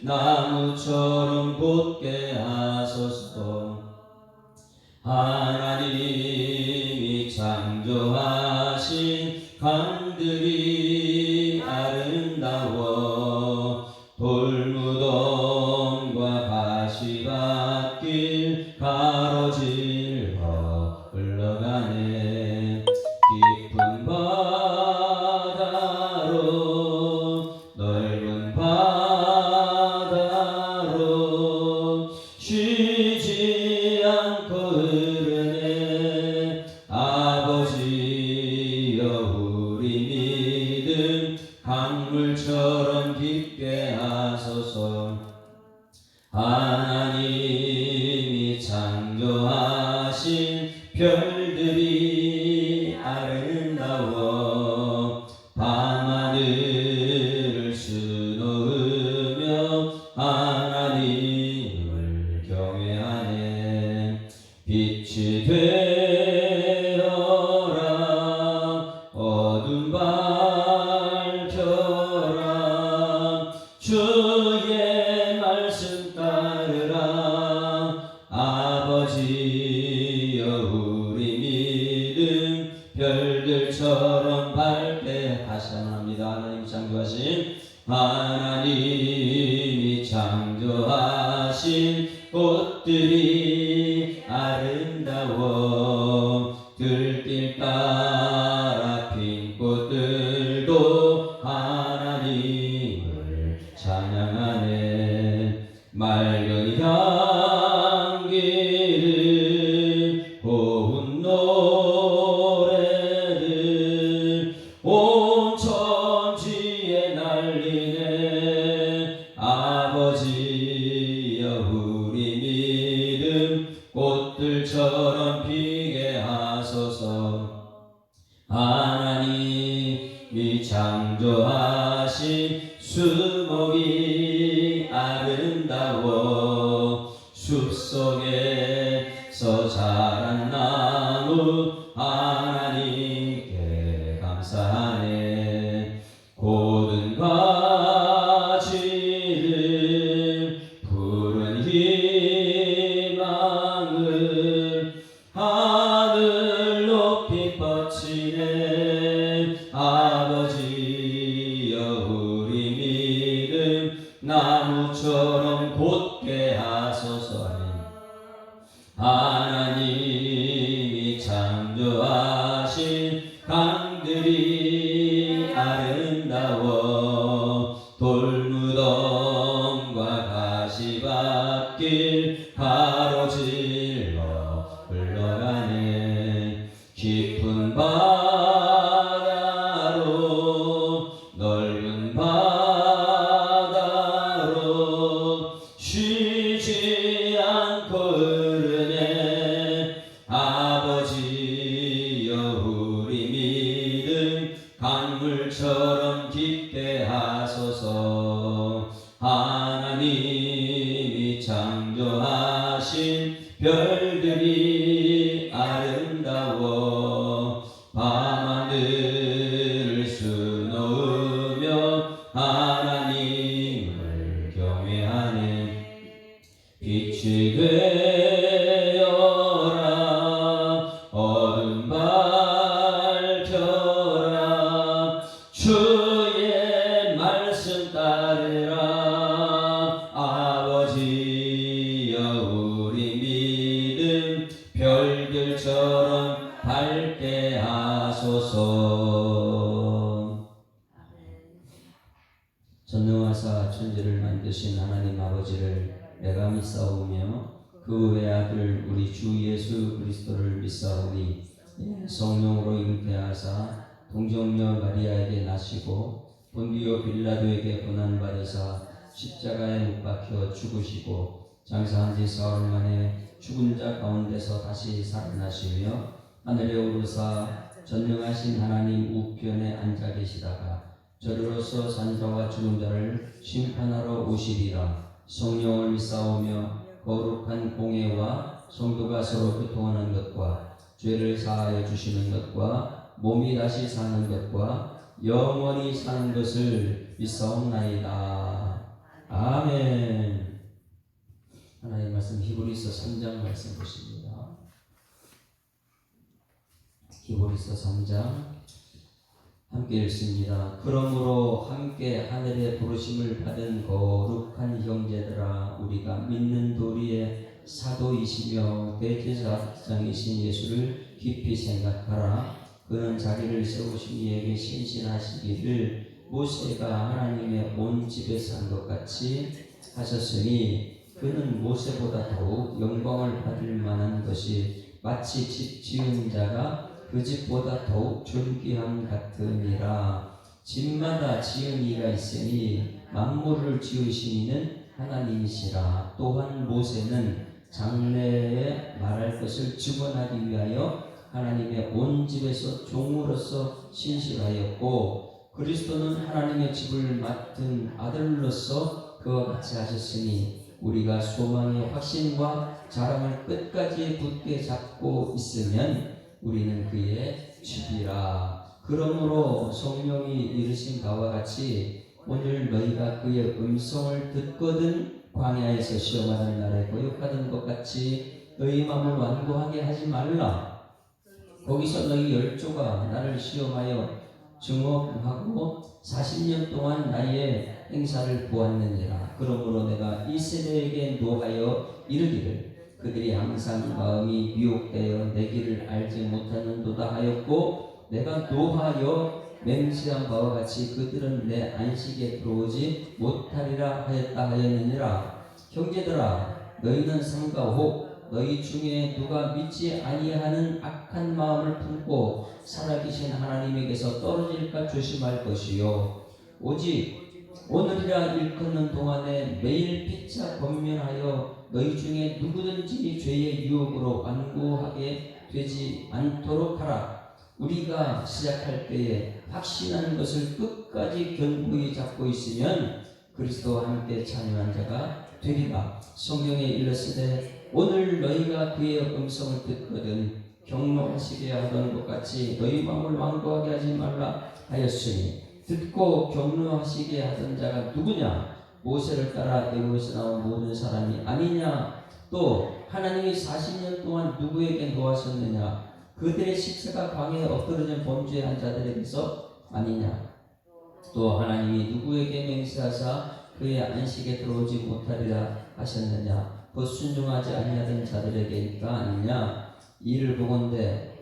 나무처럼 곧게 하소서. 하나님이 창조하신 강들이 아름다워 돌무덤과 가시밭길 가로질러 흘러가네. 깊은 바다로 넓은 바다로 쉬지 않고 흐르네. 아버지여 우리 믿음 강물처럼 깊게 하소서. 하나님이 창조하신 별들이 아름다워 밤하늘을 수놓으며 하나님을 경외하네. 빛이 되어라 어둠 밝혀라 주의 말씀 따르라. 아버지여 우리 믿음 별들처럼 밝게 다시 한번 합니다. 하나님이 창조하신 하나님이 창조하신 꽃들이 아름다워 들길 따라 핀 꽃들도 하나님을 찬양하네. 맑은 향기를 고운 노래를 온 천지에 날리네. 아버지여 우리 믿음 꽃들처럼 피게 하소서. 하나님이 창조하신 수목이 아름다워 숲속에서 자란 나무 하나님께 감사하네. 고든 가지를 푸른 희망을 하늘 높이 뻗치네. 아버지여 우리 믿음 나무처럼 곧게 하소서. 하나님이 창조하신 강들이 아름다워 돌무덤과 가시밭길 가로질러 흘러가네. 깊은 바다로 넓은 바다로 쉬지 않고 흐르네. 아버지여 우리 믿음 강물처럼 깊게 하소서. 하나님이 창조하신 별들이 아름다워 밤하늘을 수놓으며 하나님을 경외하네. 빛이 되어라 어둠 밝혀라 주의 말씀 따르라. 아버지여 우리 믿음 별들처럼 밝게 하소서. 전능하사 천지를 만드신 하나님 아버지를 내가 믿사오며 그 외아들 우리 주 예수 그리스도를 믿사오니 성령으로 잉태하사 동정녀 마리아에게 나시고 본디오 빌라도에게 고난받으사 십자가에 못 박혀 죽으시고 장사한 지 사흘 만에 죽은 자 가운데서 다시 살아나시며 하늘에 오르사 전능하신 하나님 우편에 앉아 계시다가 저리로서 산자와 죽은 자를 심판하러 오시리라. 성령을 믿사오며 거룩한 공예와 성도가 서로 교통하는 것과 죄를 사하여 주시는 것과 몸이 다시 사는 것과 영원히 사는 것을 믿사옵나이다. 말씀 히브리서 3장 말씀 보십니다. 히브리서 3장 함께 읽습니다. 그러므로 함께 하늘의 부르심을 받은 거룩한 형제들아, 우리가 믿는 도리의 사도이시며 대제사장이신 예수를 깊이 생각하라. 그는 자기를 세우신 이에게 신실하시기를 모세가 하나님의 온 집에 산 것 같이 하셨으니, 그는 모세보다 더욱 영광을 받을 만한 것이 마치 집 지은 자가 그 집보다 더욱 존귀함 같으니라. 집마다 지은 이가 있으니 만물을 지으신 이는 하나님이시라. 또한 모세는 장래에 말할 것을 증언하기 위하여 하나님의 온 집에서 종으로서 신실하였고, 그리스도는 하나님의 집을 맡은 아들로서 그와 같이 하셨으니, 우리가 소망의 확신과 자랑을 끝까지 굳게 잡고 있으면 우리는 그의 집이라. 그러므로 성령이 이르신 바와 같이 오늘 너희가 그의 음성을 듣거든 광야에서 시험하는 날에 거역하던 것 같이 너희 마음을 완고하게 하지 말라. 거기서 너희 열조가 나를 시험하여 증언하고 40년 동안 나의 행사를 보았느니라. 그러므로 내가 이 세대에게 노하여 이르기를, 그들이 항상 마음이 미혹되어 내 길을 알지 못하는도다 하였고, 내가 노하여 맹세한 바와 같이 그들은 내 안식에 들어오지 못하리라 하였다 하였느니라. 형제들아, 너희는 삼가 혹 너희 중에 누가 믿지 아니하는 악한 마음을 품고 살아계신 하나님에게서 떨어질까 조심할 것이요, 오직 오늘이라 일컫는 동안에 매일 피차 권면하여 너희 중에 누구든지 죄의 유혹으로 완고하게 되지 않도록 하라. 우리가 시작할 때에 확신한 것을 끝까지 견고히 잡고 있으면 그리스도와 함께 참여한 자가 되리라. 성경에 일렀으되 오늘 너희가 그의 음성을 듣거든 경노하시게 하던 것 같이 너희 마음을 완고하게 하지 말라 하였으니, 듣고 경노하시게 하던 자가 누구냐? 모세를 따라 애굽에서 나온 모든 사람이 아니냐? 또 하나님이 40년 동안 누구에게 노하셨느냐? 그들의 시체가 광야에 엎드러진 범죄한 자들에게서 아니냐? 또 하나님이 누구에게 맹세하사 그의 안식에 들어오지 못하리라 하셨느냐? 불순종하지 아니하던 자들에게니까 아니냐? 이를 보건대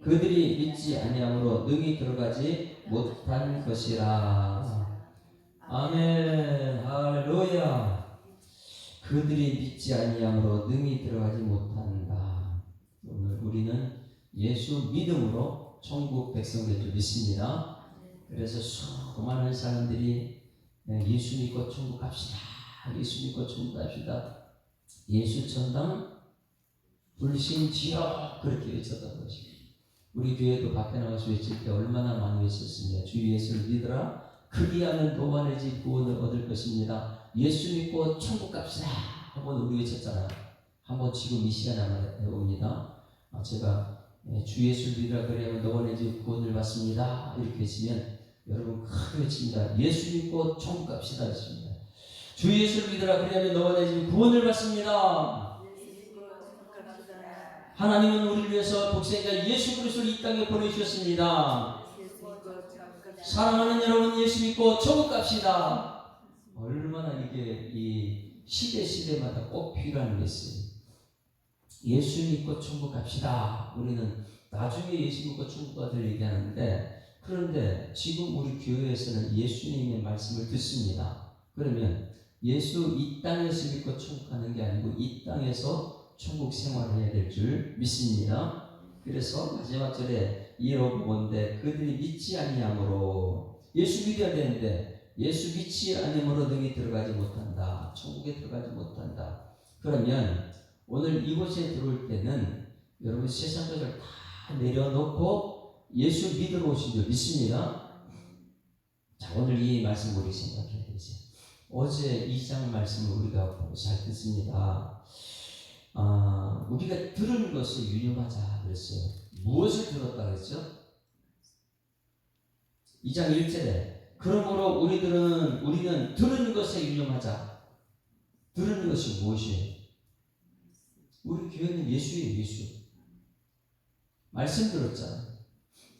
그들이 믿지 아니함으로 능히 들어가지 못한 것이라. 아멘. 할렐루야. 그들이 믿지 아니함으로 능히 들어가지 못한다. 오늘 우리는 예수 믿음으로 천국 백성 될 줄 믿습니다. 그래서 수많은 사람들이 예수 믿고 천국 갑시다, 예수 믿고 천국 갑시다, 예수 천당 불신지역 그렇게 외쳤던 것입니다. 우리 교회도 밖에 나가서 외칠 때 얼마나 많이 외쳤습니다. 주 예수를 믿으라, 그리하면 도만의 집 구원을 얻을 것입니다. 예수 믿고 천국 갑시다 한번 우리 외쳤잖아요. 한번 지금 이 시간에 한번 해봅니다. 제가 주 예수를 믿으라 그리하면 도만의 집 구원을 받습니다 이렇게 외치면 여러분 크게 외칩니다. 예수 믿고 천국 갑시다 했습니다. 주 예수를 믿으라 그리하면 너희의 집 구원을 받습니다. 하나님은 우리를 위해서 독생자 예수 그리스도를 이 땅에 보내주셨습니다. 사랑하는 여러분, 예수 믿고 천국 갑시다. 얼마나 이게 이 시대마다 꼭 필요한 메시지. 예수 믿고 천국 갑시다. 우리는 나중에 예수 믿고 천국 가들 얘기하는데, 그런데 지금 우리 교회에서는 예수님의 말씀을 듣습니다. 그러면 예수 이 땅에서 믿고 천국 가는 게 아니고 이 땅에서 천국 생활을 해야 될 줄 믿습니다. 그래서 마지막 절에 이어보건대 그들이 믿지 아니함으로, 예수 믿어야 되는데 예수 믿지 아니함으로 능히 들어가지 못한다. 천국에 들어가지 못한다. 그러면 오늘 이곳에 들어올 때는 여러분 세상 것을 다 내려놓고 예수 믿으러 오신 줄 믿습니다. 자, 오늘 이 말씀 우리 생각해야 되죠. 어제 2장 말씀을 우리가 보고 잘 듣습니다. 우리가 들은 것을 유념하자 그랬어요. 무엇을 들었다 그랬죠? 2장 1절에 그러므로 우리는 들은 것에 유념하자. 들은 것이 무엇이에요? 우리 교회는 예수예요, 예수. 말씀 들었잖아요.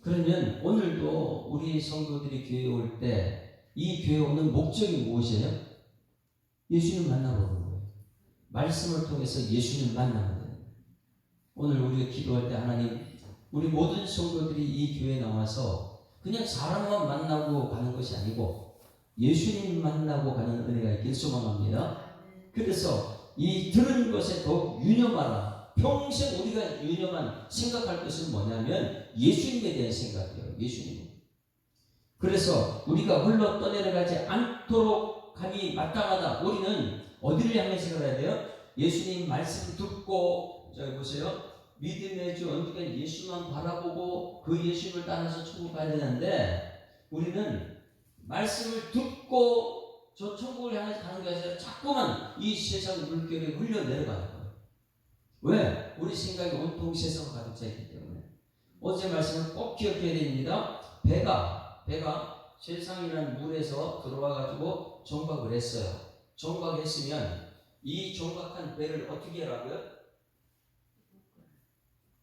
그러면 오늘도 우리 성도들이 교회에 올 때 이 교회 오는 목적이 무엇이에요? 예수님 만나러 오는 거예요. 말씀을 통해서 예수님 만나는 거예요. 오늘 우리가 기도할 때 하나님, 우리 모든 성도들이 이 교회에 나와서 그냥 사람만 만나고 가는 것이 아니고 예수님 만나고 가는 은혜가 있길 소망합니다. 그래서 이 들은 것에 더욱 유념하라. 평생 우리가 유념한 생각할 것은 뭐냐면 예수님에 대한 생각이에요. 예수님. 그래서 우리가 홀로 떠내려가지 않도록 감이 마땅하다. 우리는 어디를 향해서 가야 돼요? 예수님 말씀 듣고, 저기 보세요. 믿음의 주 언제까지 예수만 바라보고 그 예수님을 따라서 천국 가야 되는데, 우리는 말씀을 듣고 저 천국을 향해서 가는 게 아니라 자꾸만 이 세상 물결에 흘려 내려가는 거예요. 왜? 우리 생각이 온통 세상과 가득 차 있기 때문에. 어제 말씀을 꼭 기억해야 됩니다. 배가 세상이라는 물에서 들어와가지고 정박을 했어요. 정박했으면 이 정박한 배를 어떻게 하라고요?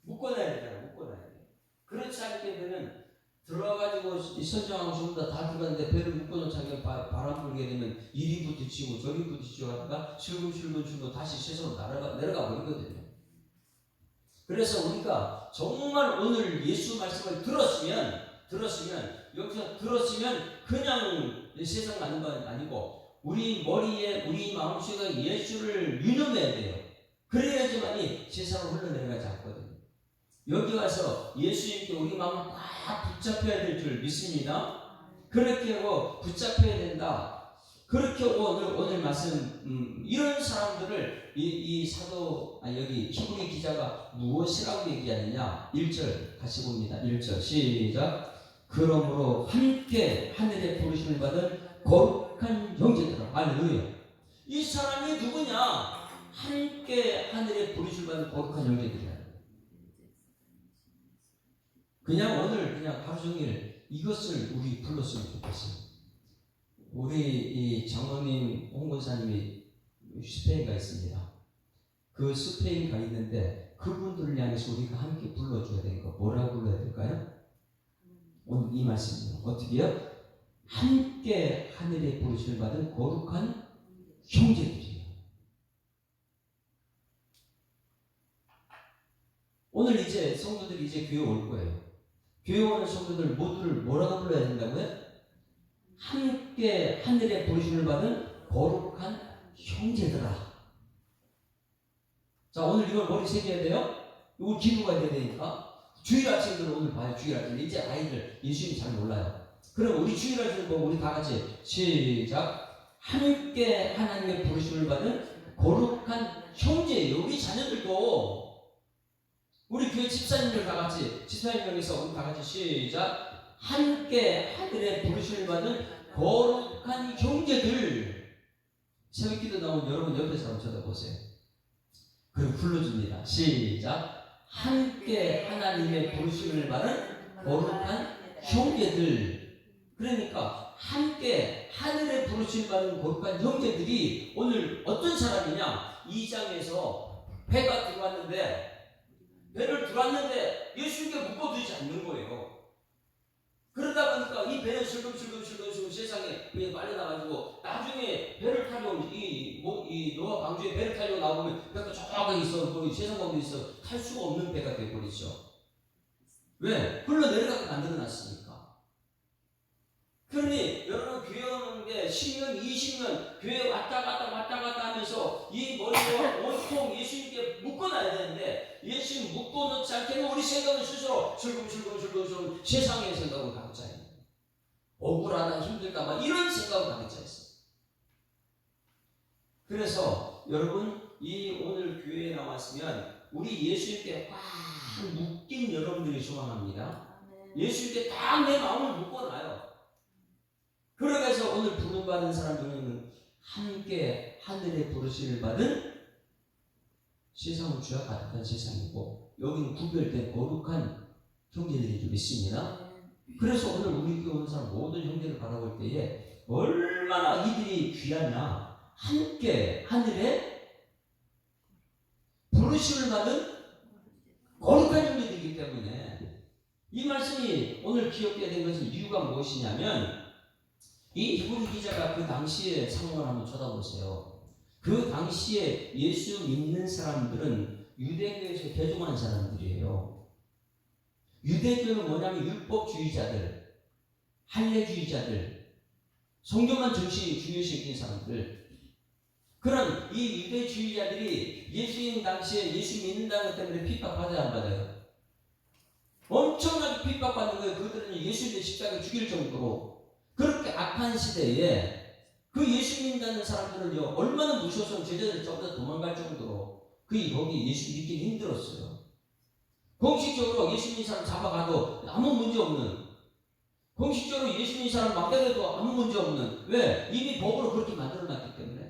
묶어놔야 되잖아요. 묶어놔야 돼요. 그렇지 않게 되면 들어와가지고 이 선장하고 전부 다 들어갔는데 배를 묶어놓자면 바람 불게 되면 이리 부딪히고 저리 부딪히고 하다가 슬금슬금 다시 세상으로 내려가 버리거든요. 그래서 우리가 정말 오늘 예수 말씀을 들었으면 여기서 들었으면 그냥 세상 가는 건 아니고 우리 머리에 우리 마음속에 예수를 유념해야 돼요. 그래야지만이 세상으로 흘러내려가지 않거든요. 여기 와서 예수님께 우리 마음을 꽉 붙잡혀야 될 줄 믿습니다. 그렇게 하고 붙잡혀야 된다. 그렇게 오늘 말씀 이런 사람들을 이 사도 여기 히브리 기자가 무엇이라고 얘기하느냐? 1절 같이 봅니다. 1절 시작. 그러므로 함께 하늘의 부르심을 받은 거룩한 형제들아. 할렐루야. 이 사람이 누구냐? 함께 하늘의 부르심을 받은 거룩한 형제들이야. 그냥 오늘 그냥 하루 종일 이것을 우리 불렀으면 좋겠어요. 우리 이 장로님 홍권사님이 스페인 가 있습니다. 그 스페인 가 있는데 그분들을 향해서 우리가 함께 불러줘야 되는 거 뭐라고 불러야 될까요? 오늘 이 말씀이에요. 어떻게요? 함께 하늘의 부르심을 받은 거룩한 형제들이에요. 오늘 이제 성도들이 이제 교회 올 거예요. 교회 오는 성도들 모두를 뭐라고 불러야 된다고요? 함께 하늘의 부르심을 받은 거룩한 형제들아. 자, 오늘 이걸 머리 새겨야 돼요? 이거 기도가 돼야 되니까. 주일 아침들 오늘 봐요. 주일 아침. 이제 아이들 예수님 잘 몰라요. 그럼 우리 주일 아침 보고 우리 다 같이 시작. 함께 하나님의 부르심을 받은 거룩한 형제예요. 우리 자녀들도 우리 교회 집사님들 다 같이 집사님명에서 우리 다 같이 시작. 함께 하늘의 부르심을 받은 거룩한 형제들. 새벽기도 나온 여러분 옆에서 한번 쳐다보세요. 그리고 불러줍니다. 시작. 함께 하나님의 부르심을 받은 거룩한 형제들. 그러니까 함께 하늘의 부르심을 받은 거룩한 형제들이 오늘 어떤 사람이냐? 2장에서 배가 들어왔는데 배를 들어왔는데 예수님께 묶어두지 않는 거예요. 그러다 보니까 이 배는 슬금슬금 세상에 빨려나가지고 나중에 배를 타려고 이 노아 방주에 배를 타려고 나오면 배가 저기 있어, 거기 세상 가운데 있어 탈 수가 없는 배가 되어버리죠. 왜? 흘러내려가게 만들어놨으니까. 그러니 여러분 교회 오는 게 10년, 20년 교회 왔다 갔다 하면서 이 머리와 온통 예수님께 묶어놔야 되는데 예수님 묶어놓지 않게 우리 생각은 스스로 슬금 세상의 생각으로 가득 차 있는 억울하다 힘들다 막 이런 생각으로 가득 차 있어. 그래서 여러분 이 오늘 교회에 나왔으면 우리 예수님께 꽉 묶인 여러분들이 소망합니다. 예수님께 딱 내 마음을 묶어놔요. 그래서 오늘 부름받은 사람들은 함께 하늘의 부르심을 받은 세상은 죄와 가득한 세상이고 여기는 구별된 거룩한 형제들이 좀 있습니다. 그래서 오늘 우리 교회 오는 사람 모든 형제를 바라볼 때에 얼마나 이들이 귀하냐. 함께 하늘의 부르심을 받은 거룩한 형제들이기 때문에 이 말씀이 오늘 기억되게 된 것은 이유가 무엇이냐면 이 히브리 기자가 그 당시의 상황을 한번 쳐다보세요. 그 당시에 예수 믿는 사람들은 유대교에서 개종한 사람들이에요. 유대교는 뭐냐면 율법주의자들, 할례주의자들, 성경만 중요시 여기는 사람들. 그런 이 유대주의자들이 예수님 당시에 예수 믿는다는 것 때문에 핍박받아야 안 받아요? 엄청나게 핍박받는 거예요. 그들은 예수님의 십자가에 죽일 정도로. 그렇게 악한 시대에 그 예수 믿는다는 사람들은요, 얼마나 무서워서 제자들 전부 다 도망갈 정도로 거기 예수 믿기 힘들었어요. 공식적으로 예수 믿는 사람 잡아가도 아무 문제 없는, 공식적으로 예수 믿는 사람 막 때려도 아무 문제 없는, 왜? 이미 법으로 그렇게 만들어놨기 때문에.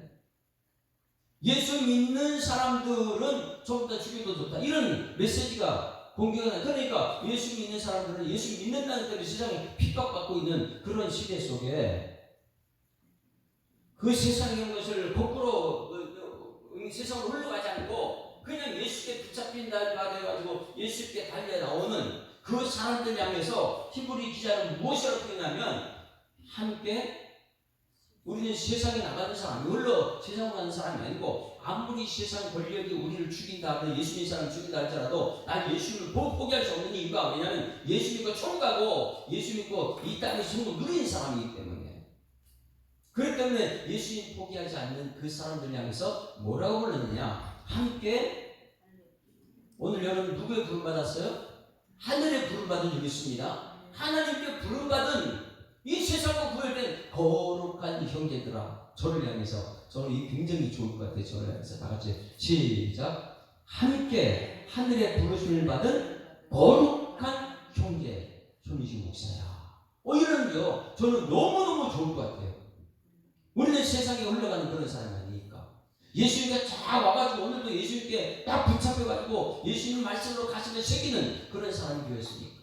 예수 믿는 사람들은 좀 더 죽여도 좋다. 이런 메시지가 공격하는. 그러니까 예수 믿는 사람들은 예수 믿는다는 때문에 세상에 핍박받고 있는 그런 시대 속에 그 세상의 것을 거꾸로 세상으로 흘러가지 않고 그냥 예수께 붙잡힌다 말해가지고 예수께 달려 나오는 그 사람들 향해서 히브리 기자는 무엇이라고 표현하면 함께 우리는 세상에 나가는 사람이 원래 세상으로 가는 사람이 아니고 아무리 세상 권력이 우리를 죽인다 하면 예수 믿는 사람을 죽인다 할지라도 난 예수를 포기할 수 없는 이유가 왜냐하면 예수 믿고 총가고 예수 믿고 이 땅의 성공 누리는 사람이기 때문에. 그렇기 때문에 예수님 포기하지 않는 그 사람들 향해서 뭐라고 불렀느냐? 함께. 오늘 여러분 누구의 부름받았어요? 하늘의 부름받은 줄 믿습니다. 하나님께 부름받은 이 세상과 구별된 거룩한 형제들아, 저를 향해서. 저는 이 굉장히 좋을 것 같아요. 저를 향해서 다 같이 시작. 함께 하늘의 부르심을 받은 거룩한 형제 손희진 목사야. 이런요 저는 너무너무 좋을 것 같아요. 우리는 세상에 흘러가는 그런 사람이 아니니까. 예수님께 쫙 와가지고 오늘도 예수님께 딱 붙잡혀가지고 예수님 말씀으로 가슴에 새기는 그런 사람이 되었으니까.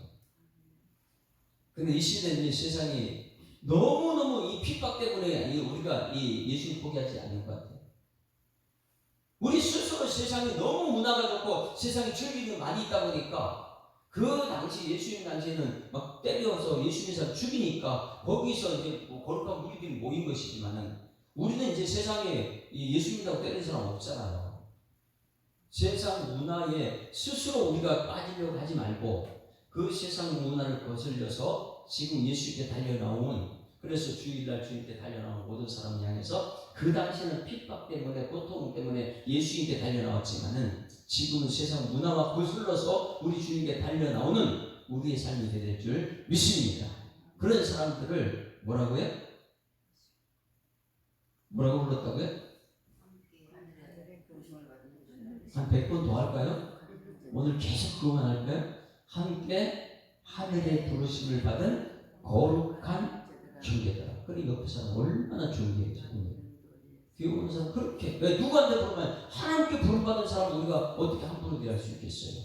근데 이 시대는 이 세상이 너무너무 이 핍박 때문에 우리가 이 예수님 포기하지 않는 것 같아요. 우리 스스로 세상이 너무 문화가 좋고 세상에 즐기는 게 많이 있다 보니까 그 당시 예수님 당시에는 막 때려서 예수님 사람 죽이니까 거기서 이제 거룩한 무리들이 모인 것이지만은 우리는 이제 세상에 예수 믿다고 때리는 사람 없잖아요. 세상 문화에 스스로 우리가 빠지려고 하지 말고 그 세상 문화를 거슬려서 지금 예수님께 달려나온, 그래서 주일날 주님께 달려나온 모든 사람을 향해서 그 당시에는 핍박 때문에 고통 때문에 예수님께 달려나왔지만은 지금은 세상 문화와 거슬러서 우리 주님께 달려나오는 우리의 삶이 될 줄 믿습니다. 그런 사람들을 뭐라고요? 뭐라고 불렀다고요? 한 100번 더 할까요? 오늘 계속 그것만 할까요? 함께 하늘의 부르심을 받은 거룩한 형제들아. 그래 옆에 사람 얼마나 존경해요. 귀여운 사람 그렇게. 왜 누구한테 부르면 하나님께 부름받은 사람 우리가 어떻게 함부로 대할 수 있겠어요?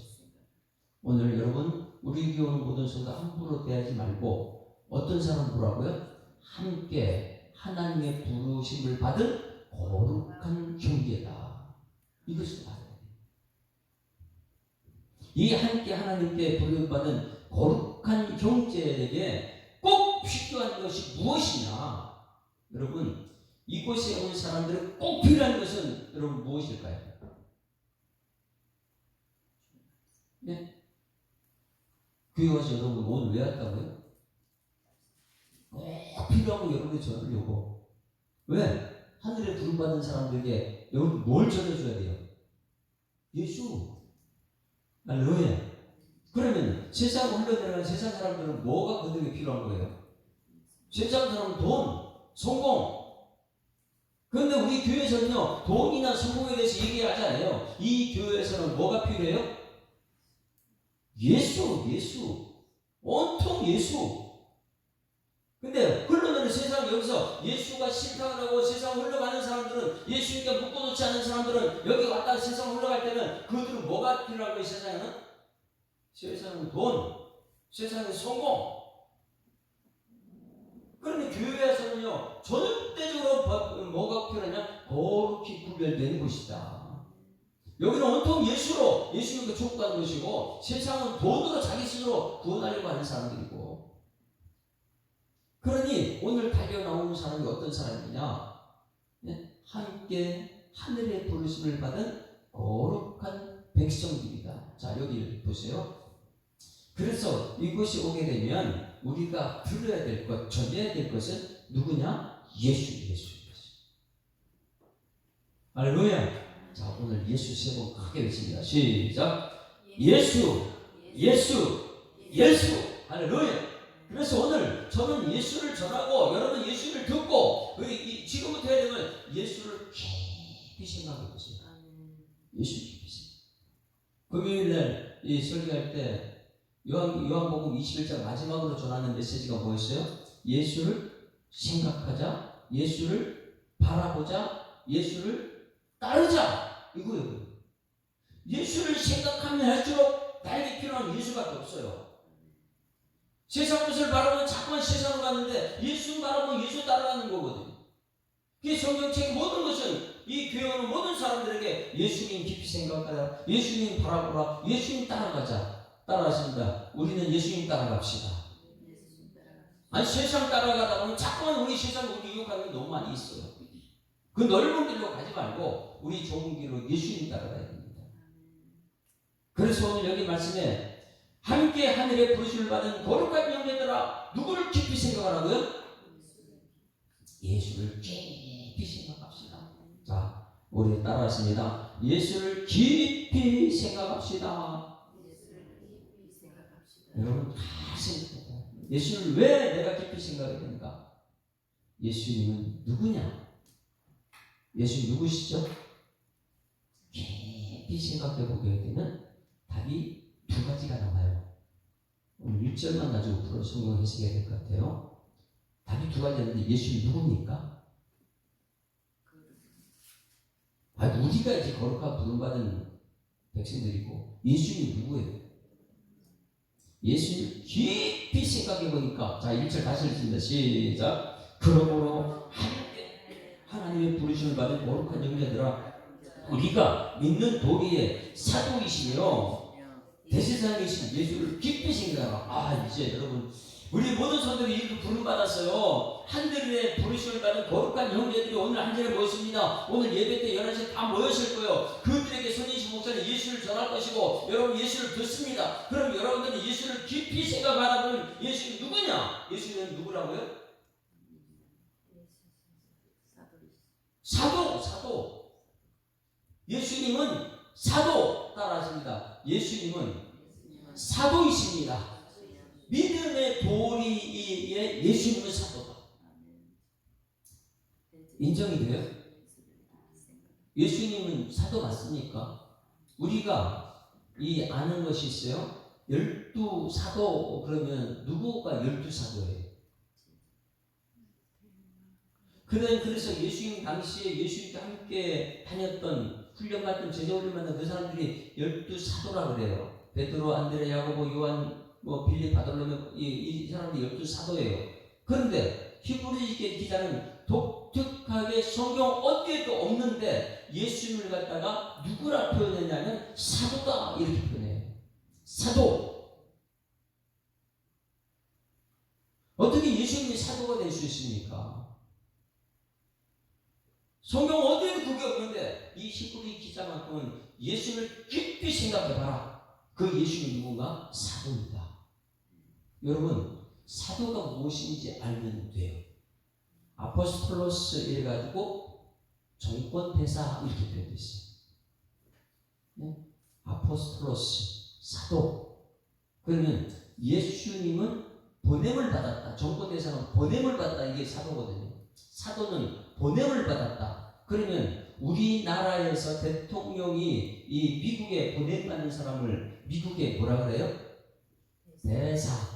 오늘 여러분 우리 교회 오는 모든 성도 함부로 대하지 말고 어떤 사람 부르라고요? 함께 하나님의 부르심을 받은 거룩한 형제다. 이것을 받아야 돼요. 이 함께 하나님께 부름받은 거룩한 형제에게 꼭 필요한 것이 무엇이냐? 여러분 이곳에 온 사람들은 꼭 필요한 것은 여러분 무엇일까요? 네? 교회 와서 여러분 오늘 왜 왔다고요? 꼭 필요한 거 여러분이 전하려고. 왜? 하늘에 부름받은 사람들에게 여러분 뭘 전해줘야 돼요? 예수. 할렐루야. 그러면 세상 흘러내려가는 세상 사람들은 뭐가 그들에게 필요한 거예요? 세상 사람은 돈, 성공. 그런데 우리 교회에서는요 돈이나 성공에 대해서 얘기하지 않아요. 이 교회에서는 뭐가 필요해요? 예수. 온통 예수. 근데 흘러가는 세상 여기서 예수가 싫다고 하고 세상 흘러가는 사람들은 예수님께 묶어놓지 않은 사람들은 여기 왔다 세상 흘러갈 때는 그들은 뭐가 필요한 거예요? 세상에는? 세상은 돈, 세상은 성공. 그런데 교회에서는요 절대적으로 뭐가 필요하냐? 거룩히 구별되는 것이다. 여기는 온통 예수로 예수님과 천국 가는 것이고 세상은 돈으로 자기 스스로 구원하려고 하는 사람들이고 그러니 오늘 달려 나오는 사람이 어떤 사람이냐? 네? 함께 하늘의 부르심을 받은 거룩한 백성들이다. 자 여기 보세요. 그래서 이것이 오게 되면 우리가 들어야 될 것, 전해야 될 것은 누구냐? 예수. 할렐루야. 자 오늘 예수 세 번 크게 외칩니다. 시작. 예수. 할렐루야. 그래서 오늘 저는 예수를 전하고 여러분 예수를 듣고 지금부터 해야 되면 예수를 깊이 생각해 보세요. 예수 깊이 생각. 금요일날 이 설교할 때 요한복음 21장 마지막으로 전하는 메시지가 뭐였어요? 예수를 생각하자, 예수를 바라보자, 예수를 따르자 이거예요. 예수를 생각하면 할수록 나에게 필요한 예수밖에 없어요. 세상 것을 바라보면 자꾸만 세상으로 가는데 예수 바라보면 예수 따라가는 거거든요. 그 성경책 모든 것은 이 교회 오는 모든 사람들에게 예수님 깊이 생각하라, 예수님 바라보라, 예수님 따라가십니다. 우리는 예수님 따라갑시다. 아니 세상 따라가다 보면 자꾸만 우리 세상을 유혹하는 게 너무 많이 있어요. 그 넓은 길로 가지 말고 우리 좁은 길로 예수님 따라가야 됩니다. 그래서 오늘 여기 말씀에 함께 하늘의 부르심을 받은 거룩한 형제들아 누구를 깊이 생각하라고요? 예수를 깊이 생각합시다. 자, 우리 따라하십니다. 예수를 깊이 생각합시다. 여러분 다 생각해요. 예수를 왜 내가 깊이 생각해야 되는가? 예수님은 누구냐? 예수님 누구시죠? 깊이 생각해 보게 되면 답이 두 가지가 나와요. 오늘 1절만 가지고 풀어 성경 해석해야 될 것 같아요. 답이 두 가지였는데 예수님 누굽니까? 우리가 이제 거룩하고 부름받은 백성들이고 예수님 누구예요? 예수님 깊이 생각해 보니까 자 1절 다시 읽습니다. 시작. 그러므로 하나님의 부르심을 받은 거룩한 형제들아 우리가 믿는 도리의 사도이시며 대제사장이신 예수를 깊이 생각하라. 이제 여러분 우리 모든 성도들이 이렇게 부름받았어요. 하늘의 부르심을 받은 거룩한 형제들이 오늘 한 자리에 모였습니다. 오늘 예배 때 11시에 다 모였을 거예요. 그들에게 손인식 목사는 예수를 전할 것이고 여러분 예수를 듣습니다. 그럼 여러분들은 예수를 깊이 생각하다 보면 예수는 누구냐? 예수는 누구라고요? 사도. 예수님은 사도 따라하십니다. 예수님은 사도이십니다. 믿음의 도리에 예수님은 사도다. 인정이 돼요? 예수님은 사도 맞습니까? 우리가 이 아는 것이 있어요. 12사도 그러면 누구가 12사도예요? 그래서 예수님 당시에 예수님과 함께 다녔던 훈련받던 제자훈련받던 그 사람들이 12사도라 그래요. 베드로, 안드레, 야고보, 요한, 빌립, 바돌로메 이 사람들이 12사도예요. 그런데 히브리서 기자는 독특하게 성경 어디에도 없는데 예수님을 갖다가 누구라 표현했냐면 사도다 이렇게 표현해요. 사도. 어떻게 예수님이 사도가 될 수 있습니까? 성경 어디에도 그게 없는데 이 히브리 기자만큼은 예수님을 깊이 생각해봐라. 그 예수님이 누군가? 사도입니다. 여러분 사도가 무엇인지 알면 돼요. 아포스톨로스 이래가지고 정권대사 이렇게 되어 있어요. 네? 아포스톨로스 사도. 그러면 예수님은 보냄을 받았다. 정권대사는 보냄을 받았다. 이게 사도거든요. 사도는 보냄을 받았다. 그러면 우리나라에서 대통령이 이 미국에 보냄받는 사람을 미국에 뭐라 그래요? 대사.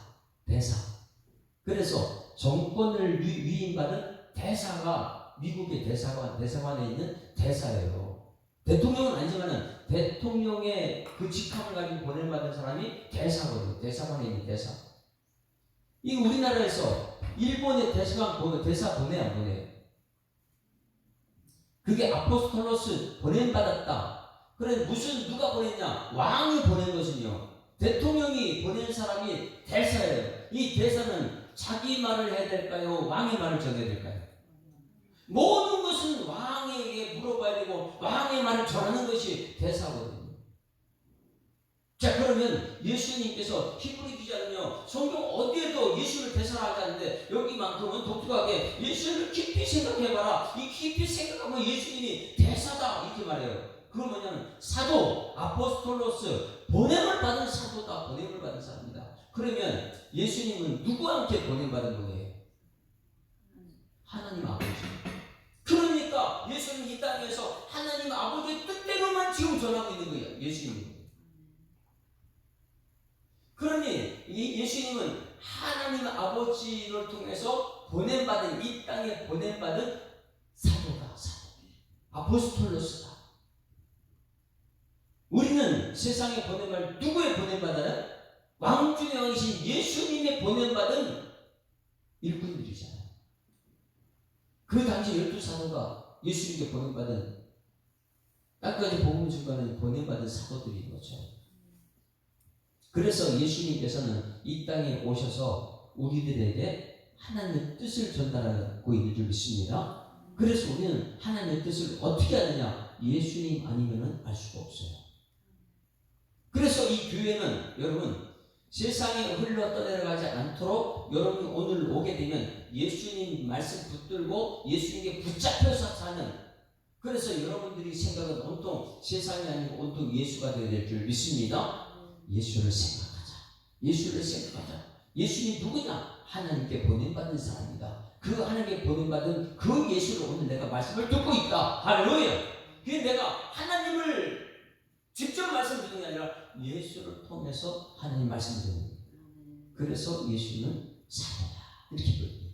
그래서 정권을 위임받은 대사가 미국의 대사관에 있는 대사예요. 대통령은 아니지만은 대통령의 그 직함을 가지고 보냄받은 사람이 대사거든요. 대사관에 있는 대사. 이 우리나라에서 일본의 대사 보내 안 보내요? 그게 아포스톨로스 보냄받았다. 그래 무슨 누가 보냈냐? 왕이 보낸 것은요. 대통령이 보낸 사람이 대사예요. 이 대사는 자기 말을 해야 될까요? 왕의 말을 전해야 될까요? 모든 것은 왕에게 물어봐야 되고 왕의 말을 전하는 것이 대사거든요. 자, 그러면 예수님께서 히브리 기자는요, 성경 어디에도 예수를 대사로 하지 않는데 여기만큼은 독특하게 예수를 깊이 생각해봐라. 이 깊이 생각하면 예수님이 대사다 이렇게 말해요. 그건 뭐냐면 사도, 아포스톨로스, 보냄을 받은 사도다. 보냄을 받은 사람이다. 그러면 예수님은 누구와 함께 보냄받은 거예요? 하나님 아버지. 그러니까 예수는 이 땅에서 하나님 아버지의 뜻대로만 지금 전하고 있는 거예요. 예수님은. 그러니 이 예수님은 하나님 아버지를 통해서 보냄받은, 이 땅에 보냄받은 사도다. 사도. 아포스톨로스다. 우리는 세상에 보냄받은, 누구의 보냄받아요? 왕 중에 왕이신 예수님의 보냄받은 일꾼들이잖아요. 그 당시 12사도가 예수님께 보냄받은, 땅까지 복음을 전하는 보냄받은 사도들인 거죠. 그래서 예수님께서는 이 땅에 오셔서 우리들에게 하나님의 뜻을 전달하고 있는 줄 믿습니다. 그래서 우리는 하나님의 뜻을 어떻게 하느냐? 예수님 아니면 알 수가 없어요. 그래서 이 교회는 여러분 세상에 흘러 떠내려가지 않도록 여러분이 오늘 오게 되면 예수님 말씀 붙들고 예수님께 붙잡혀서 사는, 그래서 여러분들이 생각은 온통 세상이 아니고 온통 예수가 되어야 될 줄 믿습니다. 예수를 생각하자. 예수를 생각하자. 예수님 누구냐? 하나님께 보냄받은 사람이다. 그 하나님께 보냄받은 그 예수를 오늘 내가 말씀을 듣고 있다. 할렐루야. 그게 내가 하나님을 직접 말씀 듣는 게 아니라 예수를 통해서 하나님 말씀 듣는 거예요. 그래서 예수는 사도다. 이렇게 부릅니다.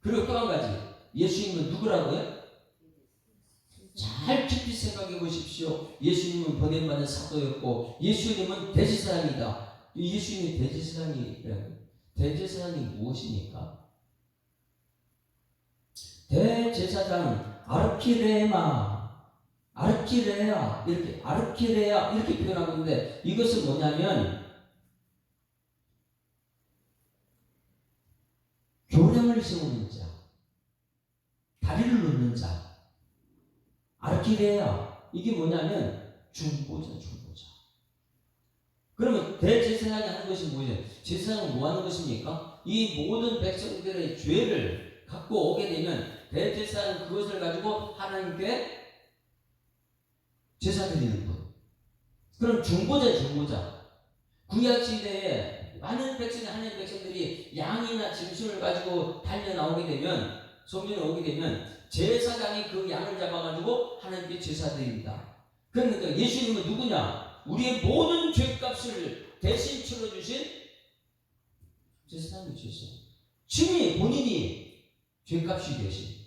그리고 또 한 가지. 예수님은 누구라고요? 잘 깊이 생각해 보십시오. 예수님은 보냄받은 사도였고 예수님은 대제사장이다. 예수님이 대제사장이라고. 대제사장이 무엇입니까? 대제사장 아르키레아 이렇게 표현하고 있는데 이것은 뭐냐면 교량을 세우는 자, 다리를 놓는 자. 아르키레아 이게 뭐냐면 중보자. 그러면 대제사장이 하는 것이 뭐죠? 제사장은 뭐 하는 것입니까? 이 모든 백성들의 죄를 갖고 오게 되면 대제사장은 그것을 가지고 하나님께 제사 드리는 분. 그럼 중보자. 구약 시대에 많은 백성이, 하나님 백성들이 양이나 짐승을 가지고 달려 나오게 되면, 성전에 오게 되면 제사장이 그 양을 잡아가지고 하나님께 제사 드립니다. 그러니까 예수님은 누구냐? 우리의 모든 죄값을 대신 치러주신 제사장이셨어요. 친히 본인이 죄값이 되신.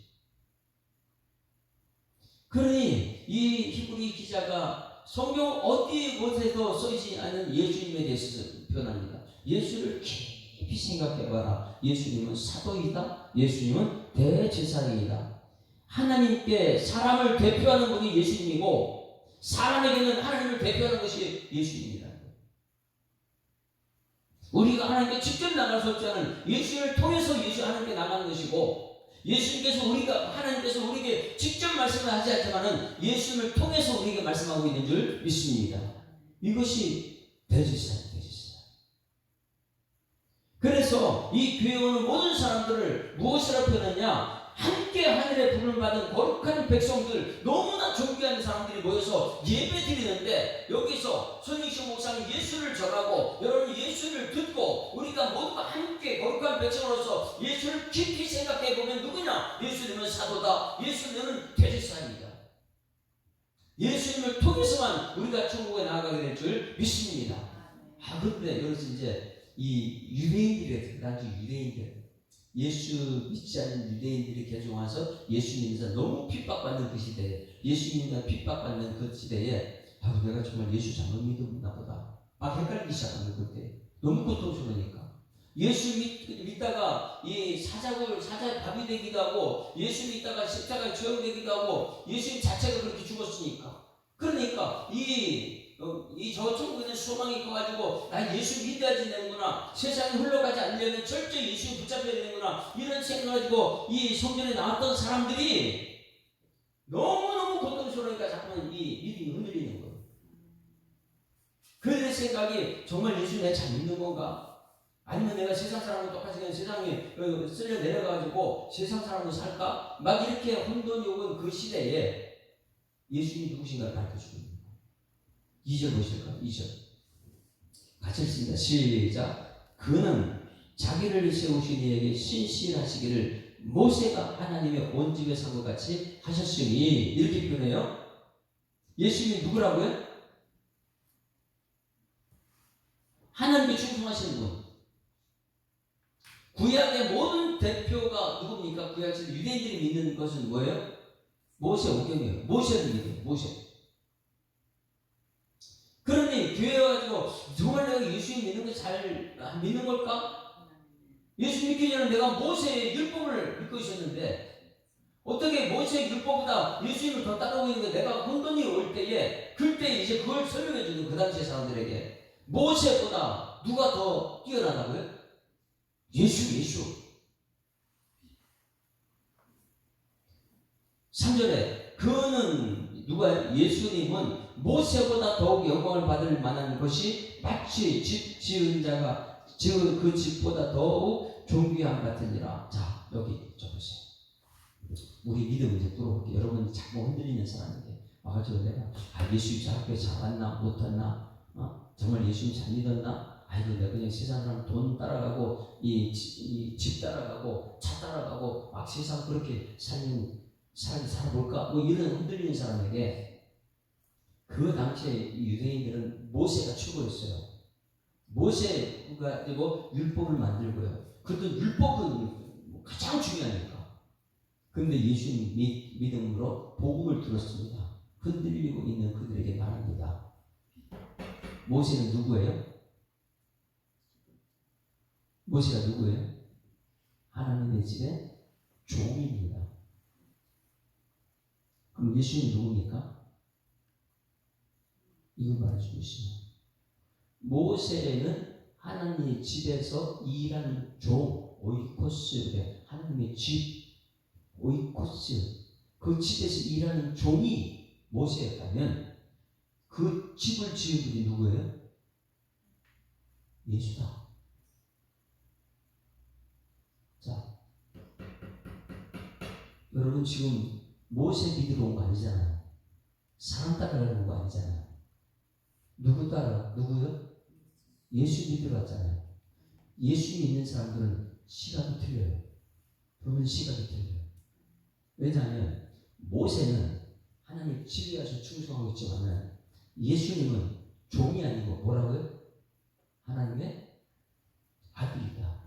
그러니 이 히브리 기자가 성경 어디 곳에도 써있지 않은 예수님에 대해서 표현합니다. 예수를 깊이 생각해봐라. 예수님은 사도이다. 예수님은 대제사장이다. 하나님께 사람을 대표하는 분이 예수님이고 사람에게는 하나님을 대표하는 것이 예수님이다. 우리가 하나님께 직접 나갈 수 없지 않은 예수를 통해서 예수 하나님께 나가는 것이고 예수님께서 하나님께서 우리에게 직접 말씀을 하지 않지만은 예수님을 통해서 우리에게 말씀하고 있는 줄 믿습니다. 이것이 대제사장. 그래서 이 교회에 오는 모든 사람들을 무엇이라 표현하냐? 함께 하늘의 부름을 받은 거룩한 백성들, 너무나 존귀한 사람들이 모여서 예배 드리는데 여기서 손익식 목사님 예수를 전하고 여러분 예수를 듣고 우리가 모두가 함께 거룩한 백성으로서 예수를 깊이 생각해 보면 누구냐? 예수님은 사도다. 예수님은 대제사장이다. 예수님을 통해서만 우리가 천국에 나아가게 될 줄 믿습니다. 그런데 여기서 이제 이 유대인들이 나중에 유대인들 예수 믿지 않는 유대인들이 계속 와서 예수님에서 너무 핍박받는 그 시대에 예수님과 핍박받는 그 시대에 내가 정말 예수 잘못 믿었나 보다 막 헷갈리기 시작하는 그때 너무 고통스러우니까 예수 믿다가 이 사자의 밥이 되기도 하고 예수 믿다가 십자가에 처형되기도 하고 예수님 자체가 그렇게 죽었으니까 그러니까 저 천국에 있는 소망이 커가지고 나 예수 믿어야 되는구나, 세상에 흘러가지 않으려면 철저히 예수에 붙잡혀야 되는구나, 이런 생각을 가지고 이 성전에 나왔던 사람들이 너무너무 고통스러우니까 자꾸만 이 믿음이 흔들리는 거예요. 그들의 생각이 정말 예수 내가 잘 믿는 건가? 아니면 내가 세상 사람과 똑같이 그냥 세상에 쓸려 내려가지고 세상 사람으로 살까? 막 이렇게 혼돈이 오는 그 시대에 예수님이 누구신가를 밝혀주는 거예요. 2절 보실까요? 2절 같이 읽습니다. 시작. 그는 자기를 세우신 이에게 신실하시기를 모세가 하나님의 온 집에 산 것 같이 하셨으니, 이렇게 표현해요. 예수님이 누구라고요? 하나님께 충성하시는 분. 구약의 모든 대표가 누굽니까? 구약 시대 유대인들이 믿는 것은 뭐예요? 모세 오경이에요. 모세를 믿어요. 모세. 그러니 교회 와가지고 정말 내가 예수님 믿는 거 잘 믿는 걸까? 예수 믿기 전에 내가 모세의 율법을 믿고 있었는데 어떻게 모세의 율법보다 예수님을 더 따라오고 있는데 내가 혼돈이 올 때에 그때 이제 그걸 설명해 주는 그 당시의 사람들에게 모세보다 누가 더 뛰어나다고요? 예수. 3절에 그는 누가 예수님은 모세보다 더욱 영광을 받을 만한 것이 마치 집 지은 자가 지은 그 집보다 더욱 존귀함 같으니라. 자, 여기 적으세요. 우리 믿음을 이제 뚫어볼게요. 여러분 자꾸 흔들리는 사람인데 내가 예수님 잘 학교에 잘 왔나 못 왔나, 정말 예수님 잘 믿었나, 아이고 내가 그냥 세상 사람 돈 따라가고 이 집 따라가고 차 따라가고 막 세상 그렇게 살아볼까, 뭐 이런 흔들리는 사람에게 그 당시에 유대인들은 모세가 최고였어요. 모세가 그리고 율법을 만들고요. 그것도 율법은 가장 중요하니까. 그런데 예수님 믿음으로 복음을 들었습니다. 흔들리고 있는 그들에게 말합니다. 모세는 누구예요? 모세가 누구예요? 하나님의 집의 종입니다. 그럼 예수님이 누굽니까? 이걸 말해주고 있습니다. 모세는 하나님의 집에서 일하는 종, 오이코스, 하나님의 집, 오이코스, 그 집에서 일하는 종이 모세였다면 그 집을 지은 분이 누구예요? 예수다. 자, 여러분 지금 모세 믿으러 온 거 아니잖아요. 사람 따라가는 거 아니잖아요. 누구 따라? 누구요? 예수 믿으러 왔잖아요. 예수 믿는 사람들은 시각이 틀려요. 보는 시각이 틀려요. 왜냐하면 모세는 하나님 집에 가서 충성하고 있지만 예수님은 종이 아니고 뭐라고요? 하나님의 아들이다.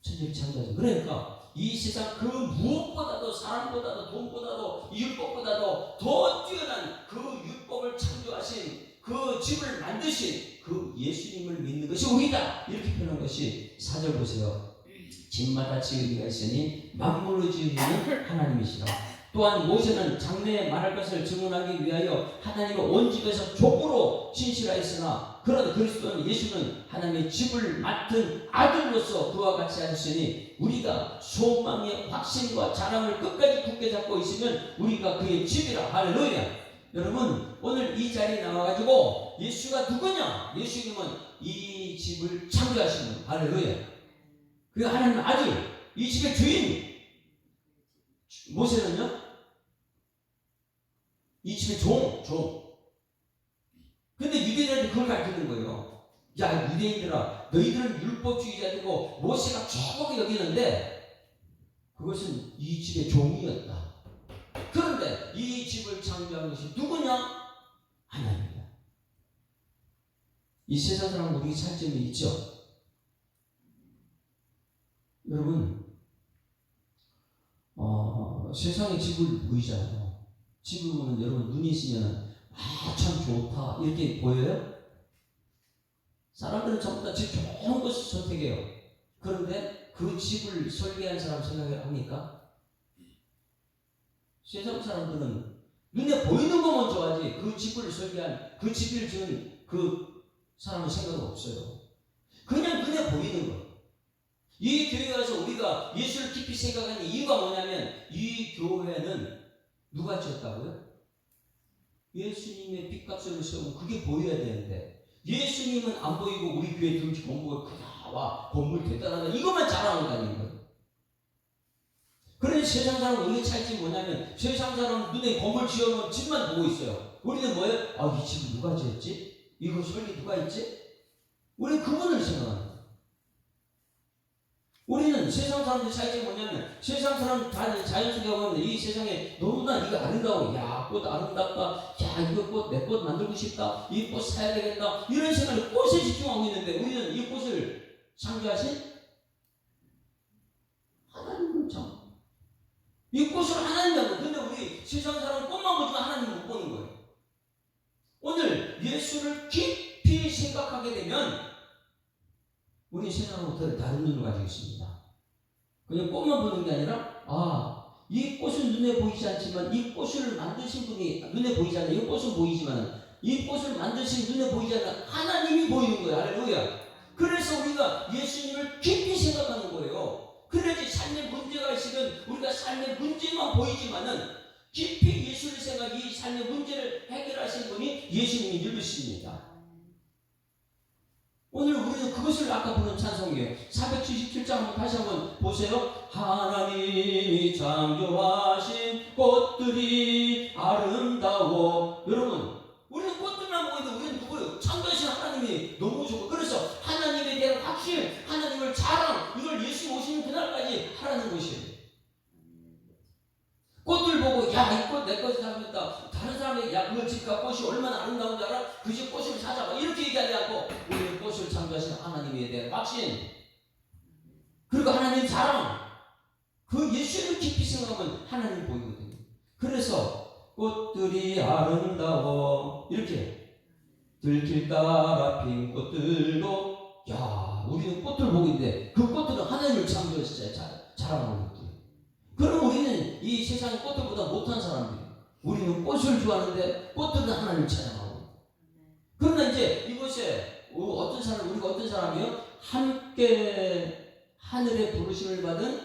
천지 창조자. 그러니까 이 세상 그 무엇보다도 사람보다도 돈보다도 율법보다도 더 뛰어난 그 율법을 창조하신 그 집을 만드신 그 예수님을 믿는 것이 우리다. 이렇게 표현한 것이 4절 보세요. 집마다 지으리가 있으니 만물을 지으시는 하나님이시라. 또한 모세는 장래에 말할 것을 증언하기 위하여 하나님의 온 집에서 족으로 신실하였으나 그런 그리스도는 예수는 하나님의 집을 맡은 아들로서 그와 같이 하셨으니 우리가 소망의 확신과 자랑을 끝까지 굳게 잡고 있으면 우리가 그의 집이라. 할렐루야. 여러분 오늘 이 자리에 나와가지고 예수가 누구냐? 예수님은 이 집을 창조하신 분. 할렐루야. 그 하나님 아들, 이 집의 주인. 모세는요? 이 집의 종. 근데 유대인들한테 그걸 가르치는 거예요. 야, 유대인들아, 너희들은 율법주의자들고 모세가 최고로 여기는데 그것은 이 집의 종이었다. 그런데 이 집을 창조한 것이 누구냐? 하나님이다. 이 세상 사람 우리 차이점이 있죠? 여러분, 세상의 집을 보이잖아요. 집을 보면 여러분 눈이 있으면 참 좋다 이렇게 보여요? 사람들은 전부 다 집 좋은 것을 선택해요. 그런데 그 집을 설계한 사람 생각을 합니까? 세상 사람들은 눈에 보이는 것만 먼저 하지 그 집을 설계한 그 집을 지은 그 사람은 생각 없어요. 그냥 눈에 보이는 거예요. 이 교회 가서 우리가 예수를 깊이 생각하는 이유가 뭐냐면 이 교회는 누가 지었다고요? 예수님의 빚값을 세우고 그게 보여야 되는데 예수님은 안 보이고 우리 교회 등지 건물이 크다 건물 대단하다 이것만 자랑하고 다니는 거예요. 그런데 세상 사람은 우리의 차이점이 뭐냐면 세상 사람은 눈에 건물 지어놓은 집만 보고 있어요. 우리는 뭐예요? 아, 이 집을 누가 지었지? 이거 설계 누가 했지? 우리는 그분을 생각합니다. 우리는 세상 사람들 차이점이 뭐냐면 세상 사람 다 자연스럽게 하고 있는데 이 세상에 너무나 이거 아름다워. 야, 꽃 아름답다. 야, 이거 꽃 내 꽃 만들고 싶다. 이 꽃 사야 되겠다. 이런 생각을 꽃에 집중하고 있는데 우리는 이 꽃을 창조하신 하나님을 참. 이 꽃을 하나님이 하고 근데 우리 세상 사람은 꽃만 보지만 하나님을 못 보는 거예요. 오늘 예수를 깊이 생각하게 되면 우리 세상으로부터 다른 눈을 가지고 있습니다. 그냥 꽃만 보는 게 아니라 이 꽃은 눈에 보이지 않지만 이 꽃을 만드신 분이 눈에 보이지 않아요. 이 꽃은 보이지만 이 꽃을 만드신 눈에 보이지 않는 하나님이 보이는 거예요. 할렐루야. 그래서 우리가 예수님을 깊이 생각하는 거예요. 그래야지 삶의 문제가 있으면 우리가 삶의 문제만 보이지만은 깊이 예수를 생각하기 이 삶의 문제를 해결하신 분이 예수님인 줄 믿습니다. 오늘 우리는 그것을 아까 부른 찬송이에요. 477장 한번 다시 한번 보세요. 하나님이 창조하신 꽃들이 아름다워. 여러분, 우리는 꽃들만 보고 있는데 우리는 누구예요? 창조하신 하나님이 너무 좋고 그래서 하나님에 대한 확신, 하나님을 자랑, 이걸 예수 오시는 그날까지 하라는 것이에요. 꽃들 보고 야, 이 꽃 내 것이 잘못했다. 다른 사람이 야, 그 집과 꽃이 얼마나 아름다운지 알아? 그 집 꽃을 찾아봐. 이렇게 얘기하지 않고 우리는 꽃을 창조하신 하나님에 대한 확신 그리고 하나님 자랑 그 예수를 깊이 생각하면 하나님 보이거든요. 그래서 꽃들이 아름다워 이렇게 들길 따라 핀 꽃들도 야, 우리는 꽃들 보고 있는데 그 꽃들은 하나님을 창조했어요. 자랑하는 것들. 그럼 우리는 이 세상의 꽃들보다 못한 사람들이에요. 우리는 꽃을 좋아하는데 꽃들은 하나님을 찬양하고. 그러나 이제 이곳에 어떤 사람, 우리가 어떤 사람이요? 함께 하늘의 부르심을 받은